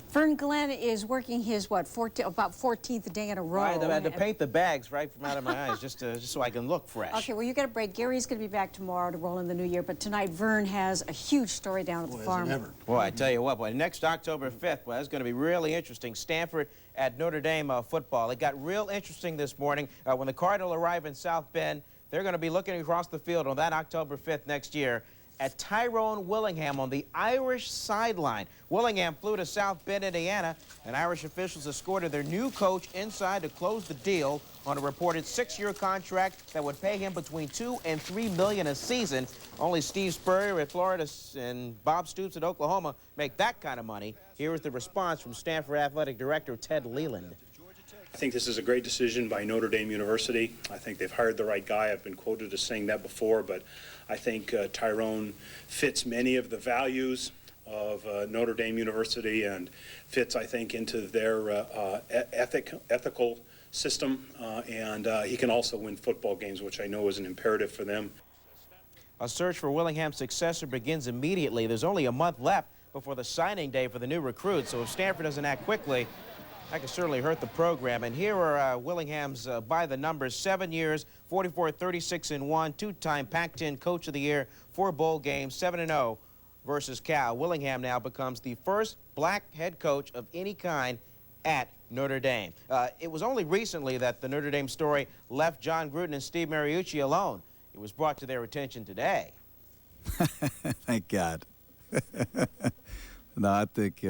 Vern Glenn is working his, about 14th day in a row. Right, I had to paint the bags right from out of my eyes just so I can look fresh. Okay, well, you get a break. Gary's going to be back tomorrow to roll in the new year, but tonight Vern has a huge story down at the farm. Boy, I tell you what, boy, next October 5th, boy, that's going to be really interesting. Stanford at Notre Dame football. It got real interesting this morning when the Cardinals arrive in South Bend. They're going to be looking across the field on that October 5th next year at Tyrone Willingham on the Irish sideline. Willingham flew to South Bend, Indiana, and Irish officials escorted their new coach inside to close the deal on a reported 6-year contract that would pay him between $2 and $3 million a season. Only Steve Spurrier at Florida and Bob Stoops at Oklahoma make that kind of money. Here is the response from Stanford Athletic Director Ted Leland. I think this is a great decision by Notre Dame University. I think they've hired the right guy. I've been quoted as saying that before, but I think Tyrone fits many of the values of Notre Dame University and fits, I think, into their ethical system, and he can also win football games, which I know is an imperative for them. A search for Willingham's successor begins immediately. There's only a month left before the signing day for the new recruit, so if Stanford doesn't act quickly, that can certainly hurt the program. And here are Willingham's by the numbers: 7 years, 44-36-1, 2-time Pac-10 Coach of the Year, 4 bowl games, 7-0 versus Cal. Willingham now becomes the first black head coach of any kind at Notre Dame. It was only recently that the Notre Dame story left John Gruden and Steve Mariucci alone. It was brought to their attention today. Thank God. No, I think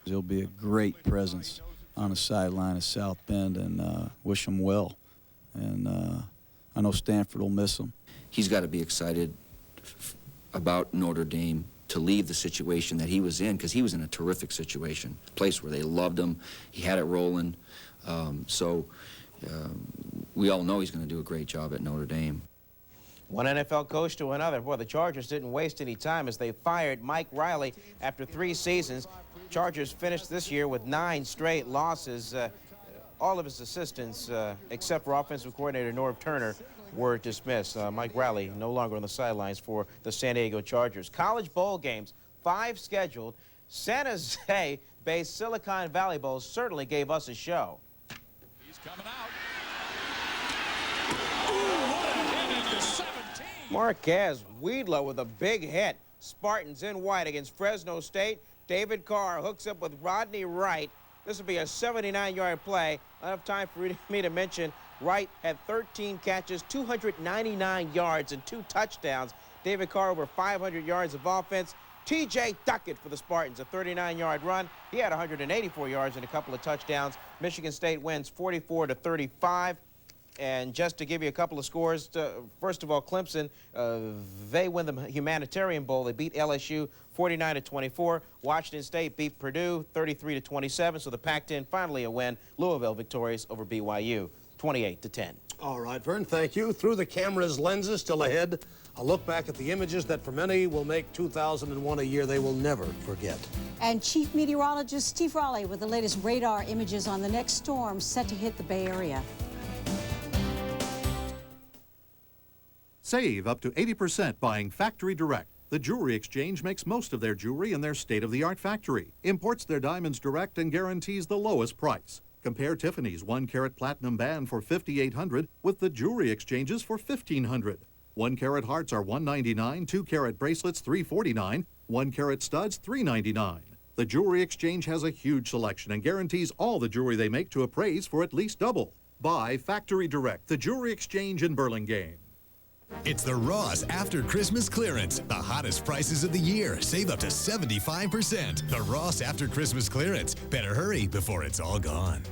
he'll be a great presence on the sideline of South Bend, and wish him well. And I know Stanford will miss him. He's got to be excited about Notre Dame to leave the situation that he was in, because he was in a terrific situation, a place where they loved him. He had it rolling. We all know he's going to do a great job at Notre Dame. One NFL coach to another. Boy, the Chargers didn't waste any time as they fired Mike Riley after 3 seasons. Chargers finished this year with 9 straight losses. all of his assistants, except for offensive coordinator Norv Turner, were dismissed. Mike Riley no longer on the sidelines for the San Diego Chargers. College bowl games, 5 scheduled. San Jose-based Silicon Valley Bowl certainly gave us a show. He's coming out. Marquez Weedlow with a big hit. Spartans in white against Fresno State. David Carr hooks up with Rodney Wright. This will be a 79-yard play. Enough time for me to mention Wright had 13 catches, 299 yards, and 2 touchdowns. David Carr over 500 yards of offense. T.J. Duckett for the Spartans, a 39-yard run. He had 184 yards and a couple of touchdowns. Michigan State wins 44-35. And just to give you a couple of scores, first of all, Clemson, they win the Humanitarian Bowl. They beat LSU 49-24. Washington State beat Purdue 33-27. So the Pac-10 finally a win. Louisville victorious over BYU 28-10. All right, Vern, thank you. Through the camera's lenses, still ahead, a look back at the images that for many will make 2001 a year they will never forget. And Chief Meteorologist Steve Raleigh with the latest radar images on the next storm set to hit the Bay Area. Save up to 80% buying Factory Direct. The Jewelry Exchange makes most of their jewelry in their state-of-the-art factory, imports their diamonds direct, and guarantees the lowest price. Compare Tiffany's 1-carat platinum band for $5,800 with the Jewelry Exchanges for $1,500. 1-carat hearts are $199, 2-carat bracelets $349, 1-carat studs $399. The Jewelry Exchange has a huge selection and guarantees all the jewelry they make to appraise for at least double. Buy Factory Direct, the Jewelry Exchange in Burlingame. It's the Ross After Christmas Clearance. The hottest prices of the year. Save up to 75%. The Ross After Christmas Clearance. Better hurry before it's all gone.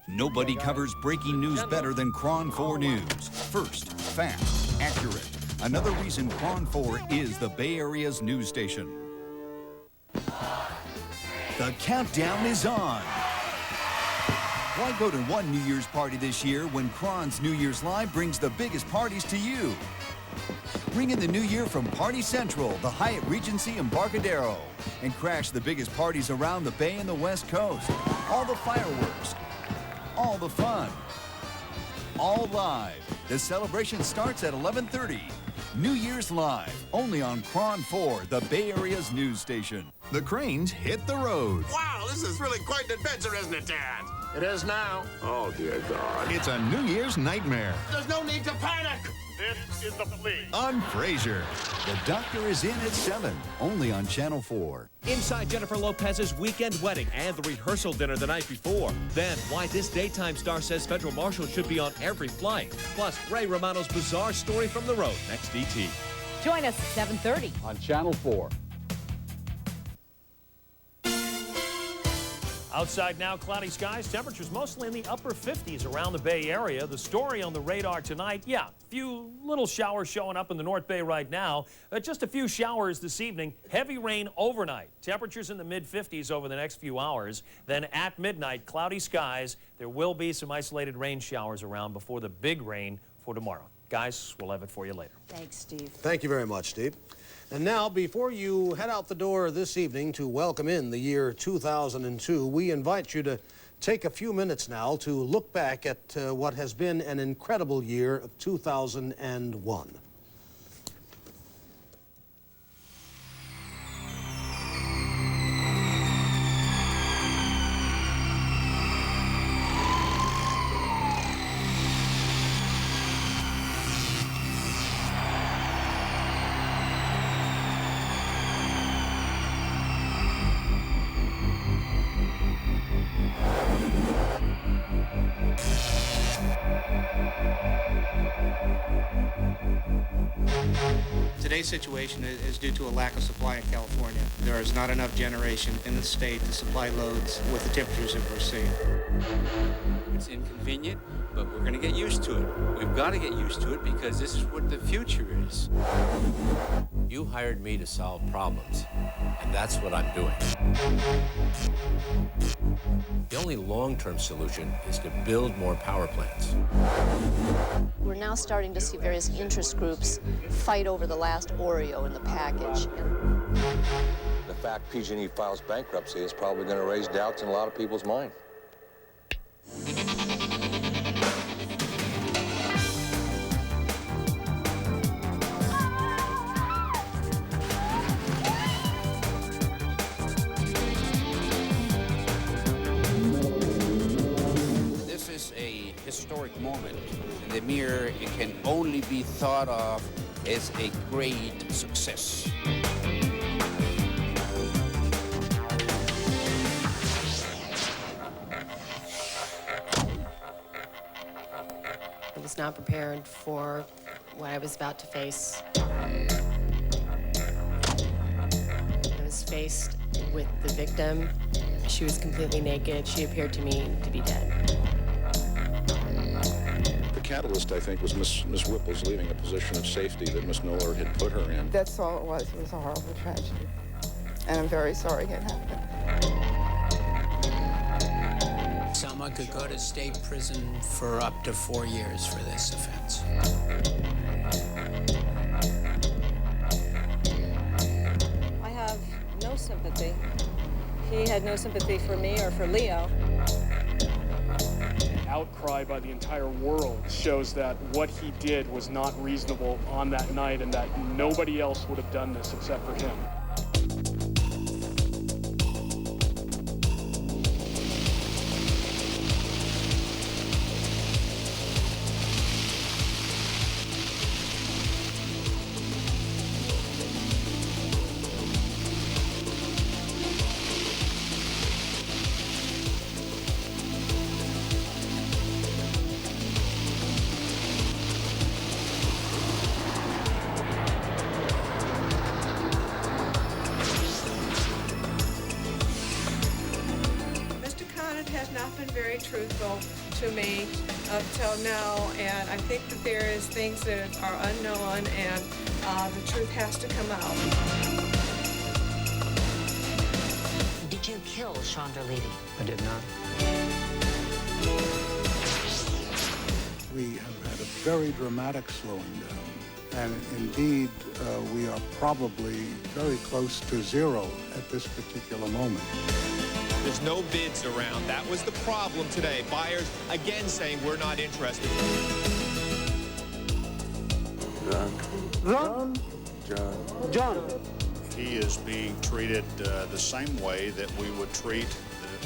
Nobody covers breaking news better than KRON-4 News. First, fast, accurate. Another reason KRON-4 is the Bay Area's news station. The countdown is on. Why go to one New Year's party this year when KRON's New Year's Live brings the biggest parties to you? Ring in the new year from Party Central, the Hyatt Regency Embarcadero, and crash the biggest parties around the Bay and the West Coast. All the fireworks, all the fun, all live. The celebration starts at 11:30. New Year's Live, only on KRON-4, the Bay Area's news station. The Cranes hit the road. Wow, this is really quite an adventure, isn't it, Dad? It is now. Oh, dear God. It's a New Year's nightmare. There's no need to panic. This is the plea. On Frasier. The Doctor is in at 7, only on Channel 4. Inside Jennifer Lopez's weekend wedding and the rehearsal dinner the night before. Then, why this daytime star says federal marshals should be on every flight. Plus, Ray Romano's bizarre story from the road. Next ET. Join us at 7:30 on Channel 4. Outside now, cloudy skies, temperatures mostly in the upper 50s around the Bay Area. The story on the radar tonight, yeah, a few little showers showing up in the North Bay right now. Just a few showers this evening. Heavy rain overnight. Temperatures in the mid-50s over the next few hours. Then at midnight, cloudy skies. There will be some isolated rain showers around before the big rain for tomorrow. Guys, we'll have it for you later. Thanks, Steve. Thank you very much, Steve. And now, before you head out the door this evening to welcome in the year 2002, we invite you to take a few minutes now to look back at what has been an incredible year of 2001. Today's situation is due to a lack of supply in California. There is not enough generation in the state to supply loads with the temperatures that we're seeing. It's inconvenient, but we're going to get used to it. We've got to get used to it because this is what the future is. You hired me to solve problems, and that's what I'm doing. The only long-term solution is to build more power plants. We're now starting to see various interest groups fight over the last Oreo in the package. The fact PG&E files bankruptcy is probably going to raise doubts in a lot of people's mind. is a historic moment. The mirror, it can only be thought of as a great success. I was not prepared for what I was about to face. I was faced with the victim. She was completely naked. She appeared to me to be dead. The catalyst, I think, was Miss Whipple's leaving a position of safety that Miss Miller had put her in. That's all it was. It was a horrible tragedy. And I'm very sorry it happened. Someone could go to state prison for up to 4 years for this offense. I have no sympathy. He had no sympathy for me or for Leo. The outcry by the entire world shows that what he did was not reasonable on that night and that nobody else would have done this except for him. has not been very truthful to me up till now, and I think that there is things that are unknown, and the truth has to come out. Did you kill Chandra Levy? I did not. We have had a very dramatic slowing down, and indeed we are probably very close to zero at this particular moment. There's no bids around. That was the problem today. Buyers again saying we're not interested. John. John. He is being treated the same way that we would treat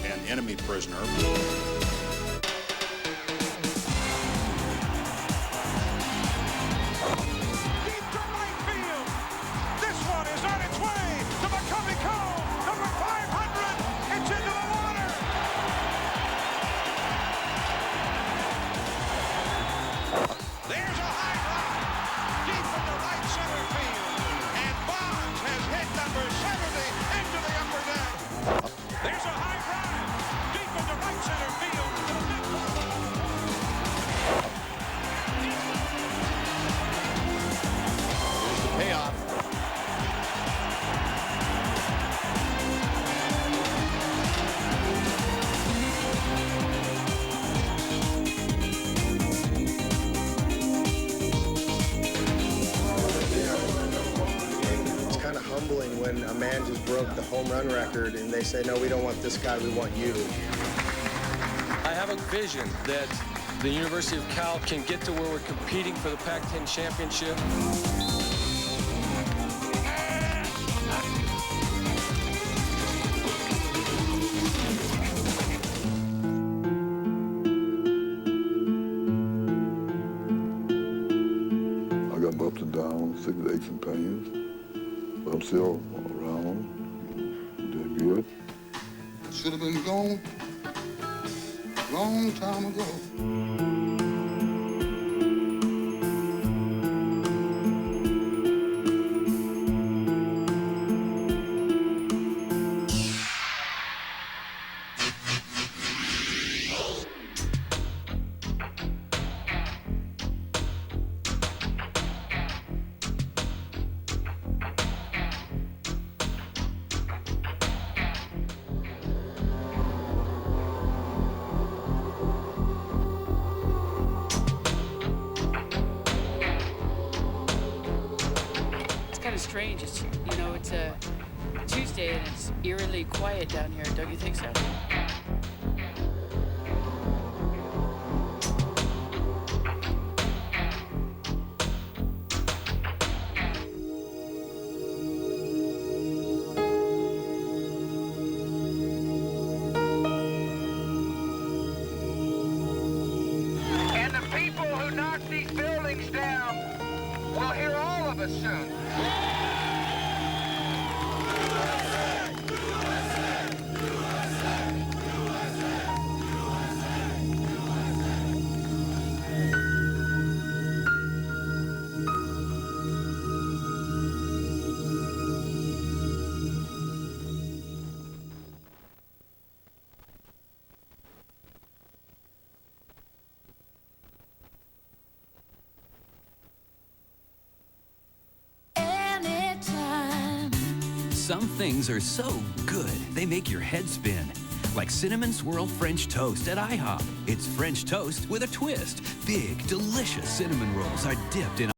an enemy prisoner. When a man just broke the home run record and they say, no, we don't want this guy, we want you. I have a vision that the University of Cal can get to where we're competing for the Pac-10 championship. I got ups and downs, sick aches and pains. But I'm still around, did good. Should have been gone long time ago. Strange. It's, you know, it's a Tuesday and it's eerily quiet down here. Don't you think so? knock these buildings down, we'll hear all of us soon. Some things are so good, they make your head spin. Like Cinnamon Swirl French Toast at IHOP. It's French toast with a twist. Big, delicious cinnamon rolls are dipped in